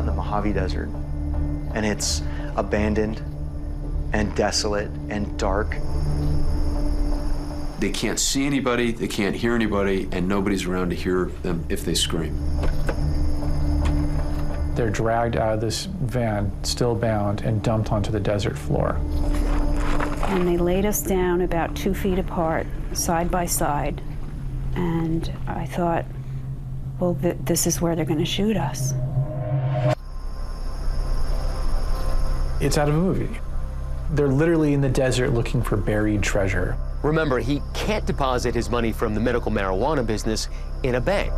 out in the Mojave Desert, and it's abandoned and desolate and dark. They can't see anybody, they can't hear anybody, and nobody's around to hear them if they scream. They're dragged out of this van, still bound, and dumped onto the desert floor. And they laid us down about 2 feet apart, side by side. And I thought, well, this is where they're going to shoot us. It's out of a movie. They're literally in the desert looking for buried treasure. Remember, he can't deposit his money from the medical marijuana business in a bank.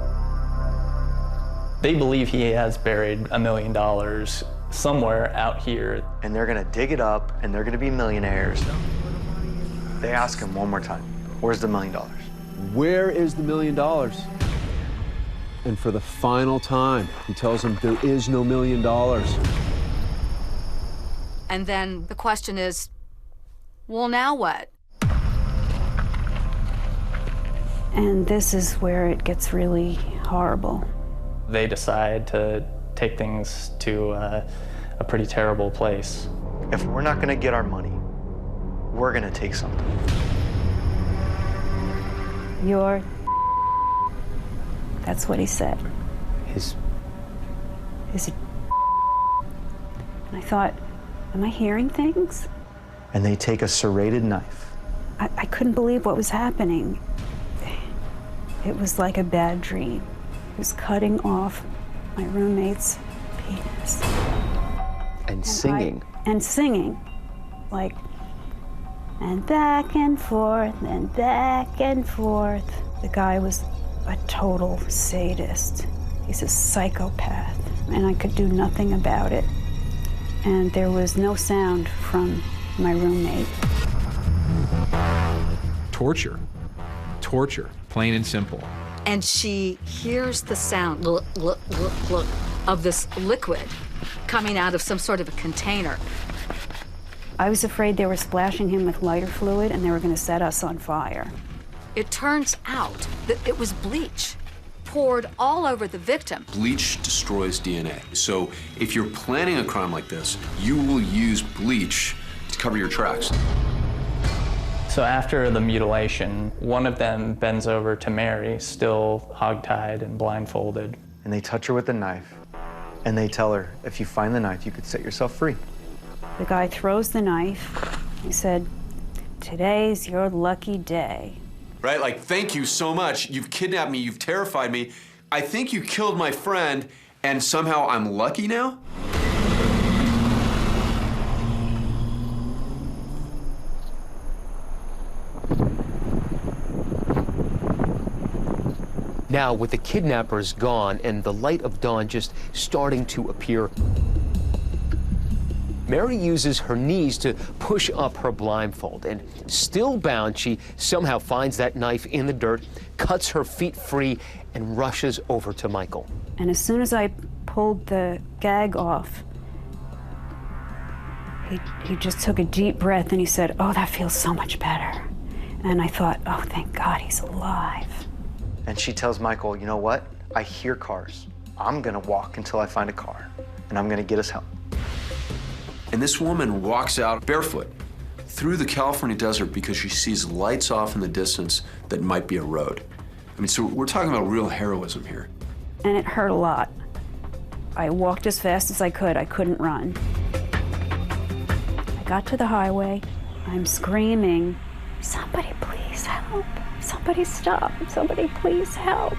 They believe he has buried $1 million somewhere out here. And they're gonna dig it up, and they're gonna be millionaires. They ask him one more time, where's the $1 million? Where is the $1 million? And for the final time, he tells them there is no $1 million. And then the question is, well, now what? And this is where it gets really horrible. They decide to take things to a pretty terrible place. If we're not gonna get our money, we're gonna take something. You're... That's what he said. His... And I thought, am I hearing things? And they take a serrated knife. I couldn't believe what was happening. It was like a bad dream. It was cutting off my roommate's penis. And singing. And singing. Like, and back and forth, and back and forth. The guy was a total sadist. He's a psychopath, and I could do nothing about it. And there was no sound from my roommate. Torture. Torture, plain and simple. And she hears the sound, look, of this liquid coming out of some sort of a container. I was afraid they were splashing him with lighter fluid and they were going to set us on fire. It turns out that it was bleach poured all over the victim. Bleach destroys DNA. So if you're planning a crime like this, you will use bleach to cover your tracks. So after the mutilation, one of them bends over to Mary, still hogtied and blindfolded. And they touch her with a knife, and they tell her, if you find the knife, you could set yourself free. The guy throws the knife. He said, today's your lucky day. Right, like, thank you so much. You've kidnapped me, you've terrified me. I think you killed my friend, and somehow I'm lucky now? Now, with the kidnappers gone and the light of dawn just starting to appear, Mary uses her knees to push up her blindfold, and still bound, she somehow finds that knife in the dirt, cuts her feet free, and rushes over to Michael. And as soon as I pulled the gag off, he just took a deep breath and he said, oh, that feels so much better. And I thought, oh, thank God he's alive. And she tells Michael, you know what? I hear cars. I'm gonna walk until I find a car, and I'm gonna get us help. And this woman walks out barefoot through the California desert because she sees lights off in the distance that might be a road. I mean, so we're talking about real heroism here. And it hurt a lot. I walked as fast as I could. I couldn't run. I got to the highway. I'm screaming, somebody please help. Somebody stop. Somebody please help.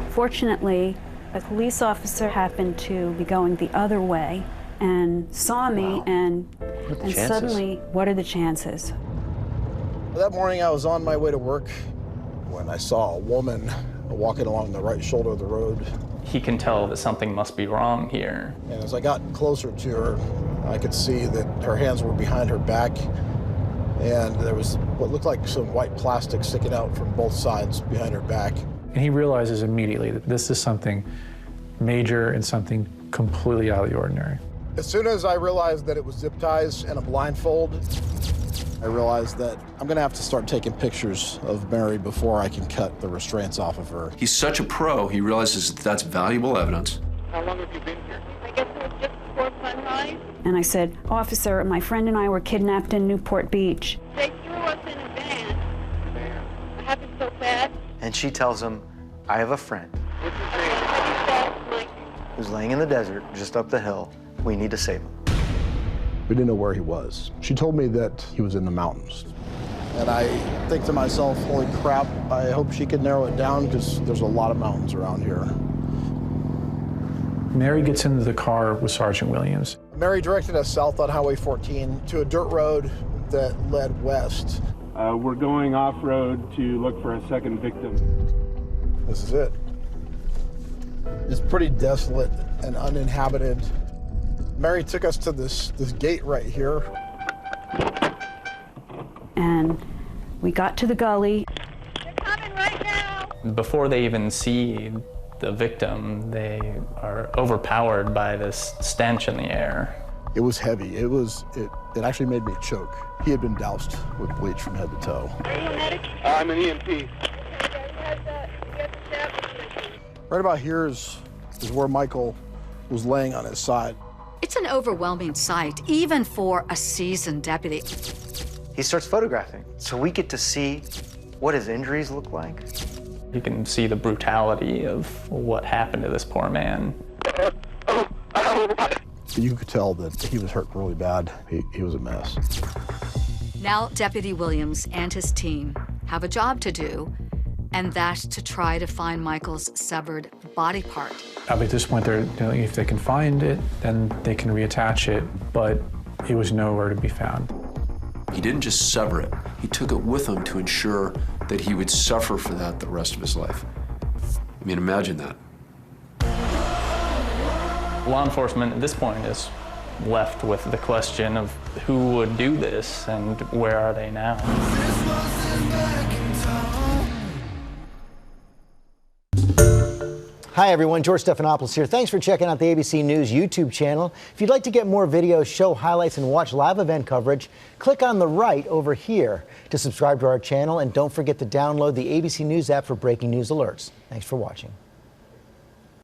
Fortunately, a police officer happened to be going the other way and saw me, and suddenly, what are the chances? That morning I was on my way to work when I saw a woman walking along the right shoulder of the road. He can tell that something must be wrong here. And as I got closer to her, I could see that her hands were behind her back, and there was what looked like some white plastic sticking out from both sides behind her back. And he realizes immediately that this is something major and something completely out of the ordinary. As soon as I realized that it was zip ties and a blindfold, I realized that I'm gonna have to start taking pictures of Mary before I can cut the restraints off of her. He's such a pro, he realizes that that's valuable evidence. How long have you been here? I guess it was just before sunrise. And I said, "Officer, my friend and I were kidnapped in Newport Beach." They threw us in a van. It happened so fast. And she tells him, I have a friend who's laying in the desert just up the hill. We need to save him. We didn't know where he was. She told me that he was in the mountains. And I think to myself, holy crap, I hope she could narrow it down because there's a lot of mountains around here. Mary gets into the car with Sergeant Williams. Mary directed us south on Highway 14 to a dirt road that led west. We're going off-road to look for a second victim. This is it. It's pretty desolate and uninhabited. Mary took us to this gate right here. And we got to the gully. They're coming right now. Before they even see the victim, they are overpowered by this stench in the air. It was heavy. It actually made me choke. He had been doused with bleach from head to toe. Are you a medic? I'm an EMT. Right about here is where Michael was laying on his side. It's an overwhelming sight, even for a seasoned deputy. He starts photographing, so we get to see what his injuries look like. You can see the brutality of what happened to this poor man. You could tell that he was hurt really bad. He was a mess. Now Deputy Williams and his team have a job to do, and that's to try to find Michael's severed body part. At this point, if they can find it, then they can reattach it, but it was nowhere to be found. He didn't just sever it, he took it with him to ensure that he would suffer for that the rest of his life. I mean, imagine that. Law enforcement at this point is left with the question of who would do this and where are they now? Hi everyone, George Stephanopoulos here. Thanks for checking out the ABC News YouTube channel. If you'd like to get more videos, show highlights, and watch live event coverage, click on the right over here to subscribe to our channel, and don't forget to download the ABC News app for breaking news alerts. Thanks for watching.